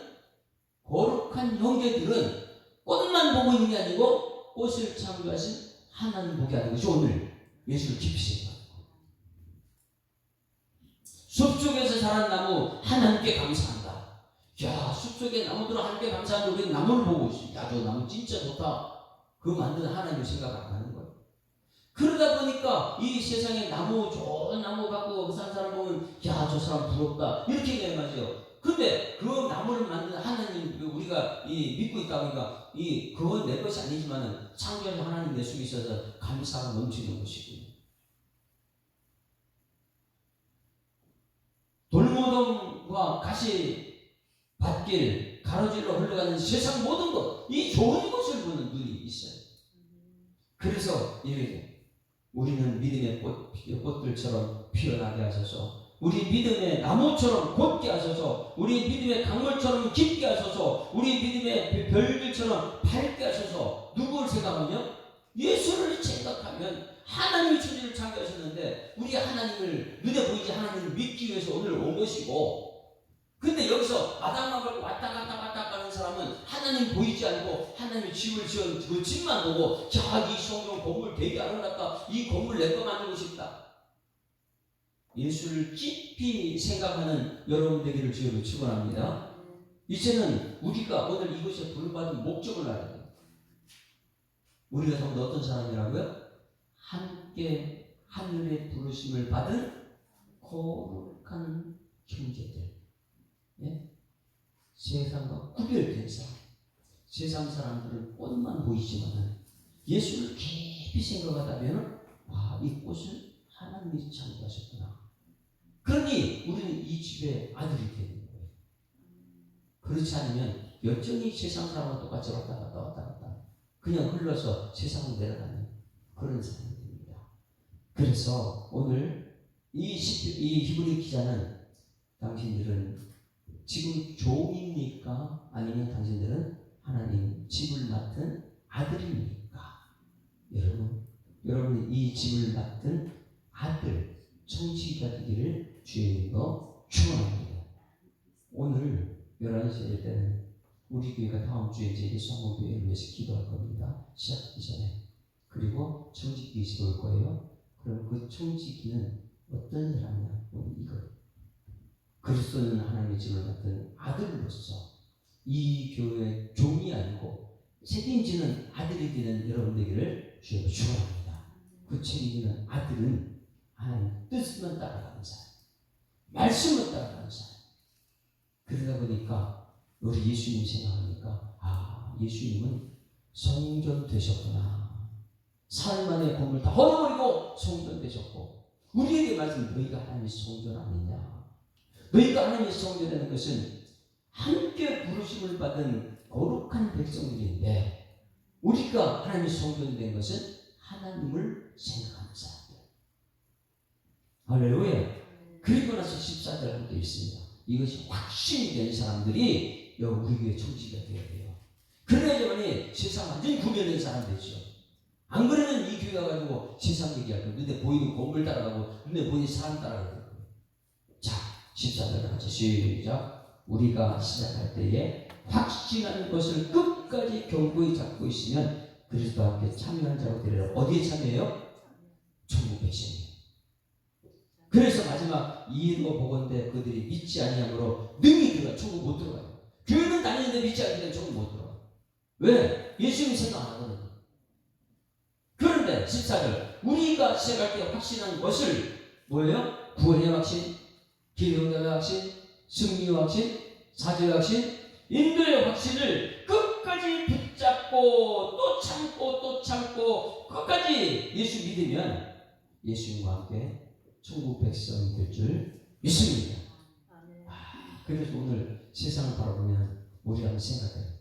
거룩한 형제들은 꽃만 보고 있는 게 아니고 꽃을 창조하신 하나님 보게 하는 것이 오늘 예수를 깊이 생각하는 거예요. 숲속에서 자란 나무 하나님께 감사합니다. 야, 숲속에 나무들은 하나님께 감사하는데 우리는 나무를 보고 있어. 야, 저 나무 진짜 좋다. 그거 만드는 하나님을 생각 안 하는 거예요. 그러다 보니까 이 세상에 나무, 좋은 나무 갖고 산 사람 보면 야, 저 사람 부럽다. 이렇게 얘기하죠. 근데 그 나무를 만든 하나님, 우리가 믿고 있다 보니까 그건 내 것이 아니지만 창조하신 하나님 내 속에 있어서 감사가 넘치는 것이고요. 돌무덤과 가시 밭길, 가로질러 흘러가는 세상 모든 것, 이 좋은 것을 보는 눈이 있어요. 그래서 이렇게 우리는 믿음의 꽃들처럼 피어나게 하소서. 우리 믿음의 나무처럼 곧게 하소서. 우리 믿음의 강물처럼 깊게 하소서. 우리 믿음의 별들처럼 밝게 하소서. 누구를 생각하며? 예수를 생각하면 하나님이 천지를 창조하셨는데 우리 하나님을 눈에 보이지 하나님을 믿기 위해서 오늘 온 것이고 근데 여기서 마당막을 왔다 갔다 가는 사람은 하나님 보이지 않고 하나님이 집을 지은 그 집만 보고 자, 이 성경 건물 되게 아름답다. 이 건물 내 거 만들고 싶다. 예수를 깊이 생각하는 여러분 되기를 주님으로 축원합니다. 이제는 우리가 오늘 이곳에 부름받은 목적을 알아야 돼요. 우리가 정말 어떤 사람이라고요? 함께 하늘의 부르심을 받은 거룩한 형제들. 예? 세상과 구별된 사람. 세상 사람들은 꽃만 보이지만 예수를 깊이 생각하다면 이 꽃은 하나님이 창조하셨구나. 그러니 우리는 이 집의 아들이 되는 거예요. 그렇지 않으면 여전히 세상 사람과 똑같이 왔다 갔다 그냥 흘러서 세상으로 내려가는 그런 사람이 됩니다. 그래서 오늘 이 히브리 기자는 당신들은 지금 종입니까? 아니면 당신들은 하나님 집을 맡은 아들입니까? 여러분 여러분이 이 짐을 맡은 아들, 청지기가 되기를 주의 이름으로 축원합니다. 오늘 11시에 될 때는 우리 교회가 다음 주에 이제 예수한국교회를 위해서 기도할 겁니다. 시작하기 전에. 그리고 청지기식이 올 거예요. 그럼 그 청지기는 어떤 사람이냐? 이거. 그리스도는 하나님의 짐을 맡은 아들로서 이 교회의 종이 아니고 책임지는 아들이 되는 여러분 되기를 주여 축원합니다. 그 책임지는 아들은 하나님 뜻만 따라가는 사람, 말씀을 따라가는 사람. 그러다 보니까 우리 예수님 생각하니까 예수님은 성전 되셨구나. 삶 안의 공을 다 헐어버리고 성전 되셨고 우리에게 말씀 너희가 하나님의 성전 아니냐. 너희가 하나님의 성전이라는 것은 함께 부르심을 받은 거룩한 백성들인데 우리가 하나님의 성전이 된 것은 하나님을 생각하는 사람들. 할렐루야. 그리고 나서 14절에 되어 있습니다. 이것이 확신이 된 사람들이 우리 교회 청지기가 되어야 돼요. 그래야지만이 세상 완전히 구별된 사람 되죠. 안 그러면 이 교회 가가지고 세상 얘기할 거예요. 눈에 보이는 건물 따라가고 눈에 보이는 사람 따라가고. 자, 14절 같이 시작. 우리가 시작할 때에 확신한 것을 끝까지 견고히 잡고 있으면 그리스도와 함께 참여한 자로 되리라. 어디에 참여해요? 천국 백성이에요. 그래서 마지막 이로 보건대 그들이 믿지 아니함으로 능히 들어가 천국 못 들어가요. 교회는 다니는데 믿지 않는데 천국 못 들어가. 왜? 예수님 생각 안 하거든요. 그런데 14절 우리가 시작할 때 확신한 것을 뭐예요? 구원의 확신, 기도의 확신, 승리의 확신, 사죄의 확신, 인도의 확신을 끝까지 붙잡고 또 참고 또 참고 끝까지 예수 믿으면 예수님과 함께 천국 백성이 될 줄 믿습니다. 그래서 오늘 세상을 바라보면 우리 한번 생각해요.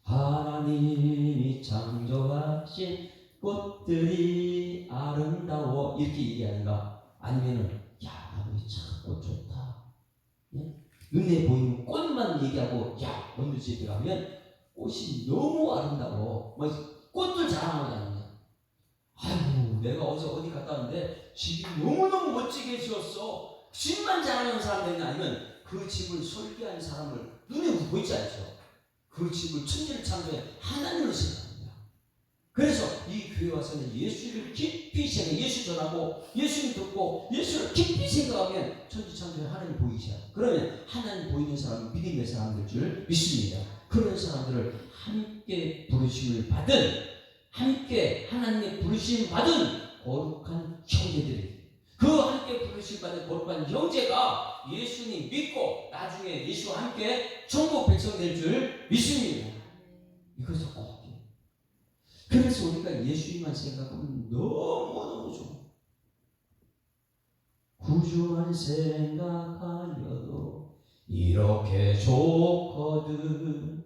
하나님이 창조하신 꽃들이 아름다워 이렇게 얘기하는가? 아니면은 야 나무이 참 꽃 좋다. 예? 눈에 보이는 꽃만 얘기하고 야 어느 집에 가면 꽃이 너무 아름다워. 꽃들 자랑하는 거 아니냐? 아이고 내가 어디 갔다 왔는데 집이 너무너무 멋지게 지었어. 집만 자랑하는 사람들이 아니면 그 집을 설계한 사람을 눈에 보이지 않죠. 그 집을 천지를 창조해 하나님을 생각합니다. 그래서 이 교회 와서는 예수를 깊이 생각해 예수 전하고 예수님 듣고 예수를 깊이 생각하면 천지 창조에 하나님 보이죠. 그러면 하나님 보이는 사람은 믿음의 사람들 줄 믿습니다. 그런 사람들을 함께 부르심을 받은 함께 하나님의 부르심 받은 거룩한 형제들이 그 함께 부르심 받은 거룩한 형제가 예수님 믿고 나중에 예수와 함께 천국 백성 될 줄 믿습니다. 이것을 꼭 해요. 그래서 우리가 예수님만 생각하면 너무너무 좋아. 구주만 생각하여도 이렇게 좋거든.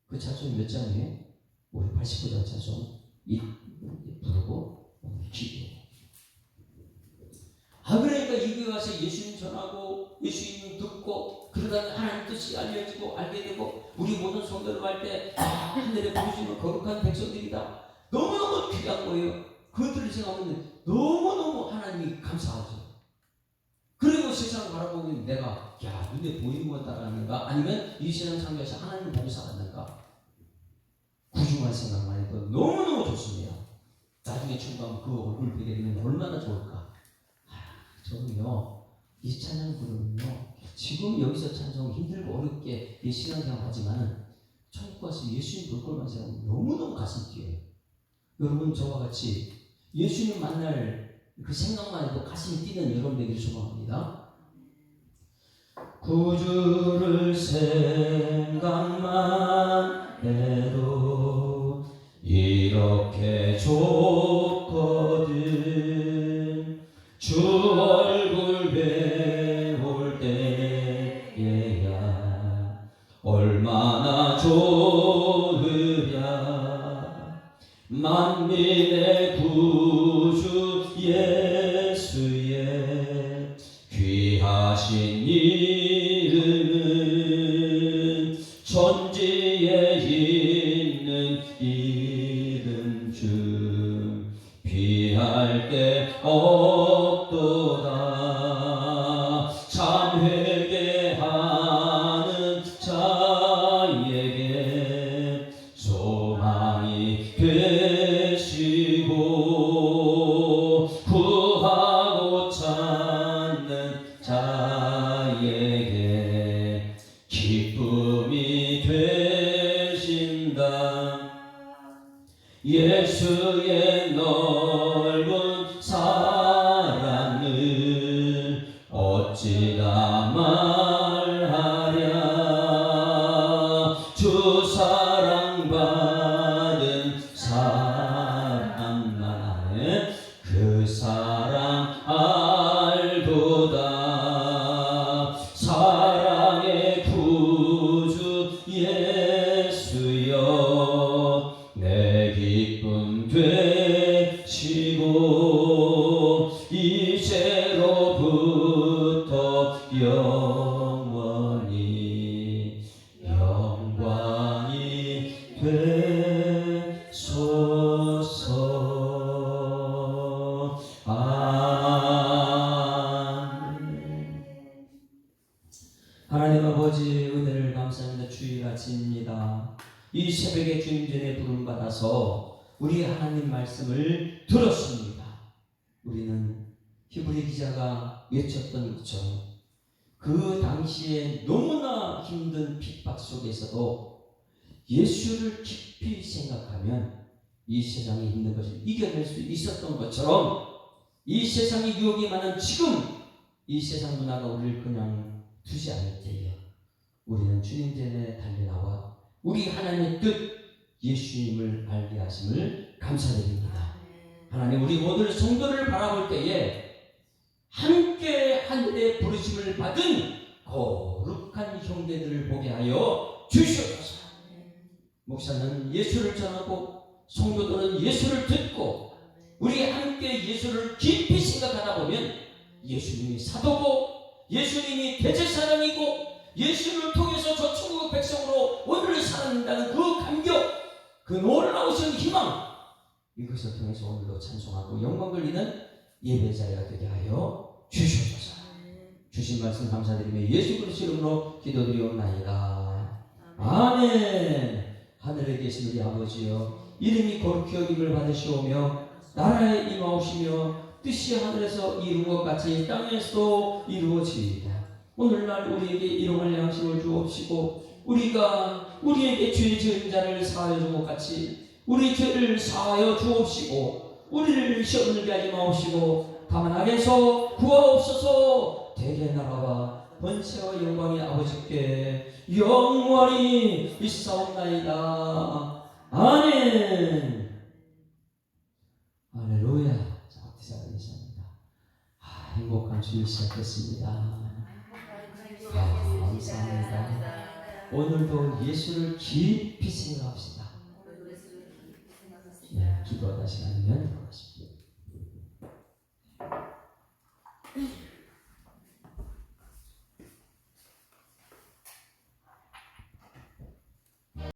그 찬송이 몇 장이에요? 우리 89장 찬송 부르고 기도. 그러니까 이 교회 와서 예수님 전하고 예수님 듣고 그러다 하나님 뜻이 알려지고 알게 되고 우리 모든 성도를 할 때 하늘에 부르시는 거룩한 백성들이다. 너무너무 귀한 거예요. 그들을 생각하면 너무너무 하나님이 감사하죠. 그리고 세상을 바라보면 내가 눈에 보이는 것 따라하는가 아니면 이 세상 창조에서 하나님을 보고 살았는가 구중한 생각만 해도 너무너무 좋습니다. 나중에 천국하면 그 얼굴 보게 되면 얼마나 좋을까. 저는요 이 찬양 부르면요 지금 여기서 찬송 힘들고 어렵게 이 신앙생활 하지만 천국 가서 예수님 볼 걸만 생각하면 너무너무 가슴 뛰어요. 여러분 저와 같이 예수님 만날 그 생각만 해도 가슴이 뛰는 여러분 되기를 소망합니다. 구주를 생각만 해도 이렇게 좋거든. 주 얼굴 배울 때에야 얼마나 좋으랴. 만민의 구주 예수의 귀하신 이름은 천지에 있는 이름 중 귀한 피할 데 없도다. 참 회개하는 자에게 소망이 되시고 구하고 찾는 자에게 기쁨이 되신다. 예수의 넓은 사랑을 어찌나 말하랴. 주 사랑받은 사람만 아네 그 사랑 알도다. 사랑의 구주 예수여 내 기쁨 되시고 이제로부터 영원히 영광이 되소서. 아멘. 하나님 아버지 은혜를 감사합니다. 주일 아침입니다. 이 새벽에 주님 전에 부름받아서 우리 하나님 말씀을 들었습니다. 우리는 히브리 기자가 외쳤던 것처럼 그 당시에 너무나 힘든 핍박 속에서도 예수를 깊이 생각하면 이 세상에 있는 것을 이겨낼 수 있었던 것처럼 이 세상의 유혹이 많은 지금 이 세상 문화가 우리를 그냥 두지 않을 때에 우리는 주님 전에 달려나와 우리 하나님의 뜻 예수님을 알게 하심을 감사드립니다. 하나님 우리 모든 성도를 바라볼 때에 함께 하늘의 부르심을 받은 거룩한 형제들을 보게 하여 주시옵소서. 목사는 예수를 전하고 성도들은 예수를 듣고 우리 함께 예수를 깊이 생각하다 보면 예수님이 사도고 예수님이 대제사장이고 예수를 통해서 저 천국 백성으로 오늘을 살아낸다는 그 감격, 그 놀라우신 희망, 이것을 통해서 오늘도 찬송하고 영광 돌리는 예배 자리가 되게 하여 주시옵소서. 주신 말씀 감사드리며 예수 그리스도 이름으로 기도드리옵나이다. 아멘. 하늘에 계신 우리 아버지여 이름이 거룩히 여김을 받으시오며 나라에 임하오시며 뜻이 하늘에서 이룬 것 같이 땅에서도 이루어지이다. 오늘날 우리에게 일용할 양식을 주옵시고 우리가 우리에게 죄 지은 자를 사하여 준 것 같이 우리 죄를 사하여 주옵시고 우리를 시험을 들게 하지 마옵시고 다만 악에서 구하옵소서. 대개 나라와 번세와 영광이 아버지께 영원히 있사옵나이다. 아멘. 할렐루야. 자, 기사가 되셨습니다. 행복한 주일 시작했습니다. 감사합니다. 오늘도 예수를 깊이 생각합시다. 기도하다 시간이면 들어가십시오.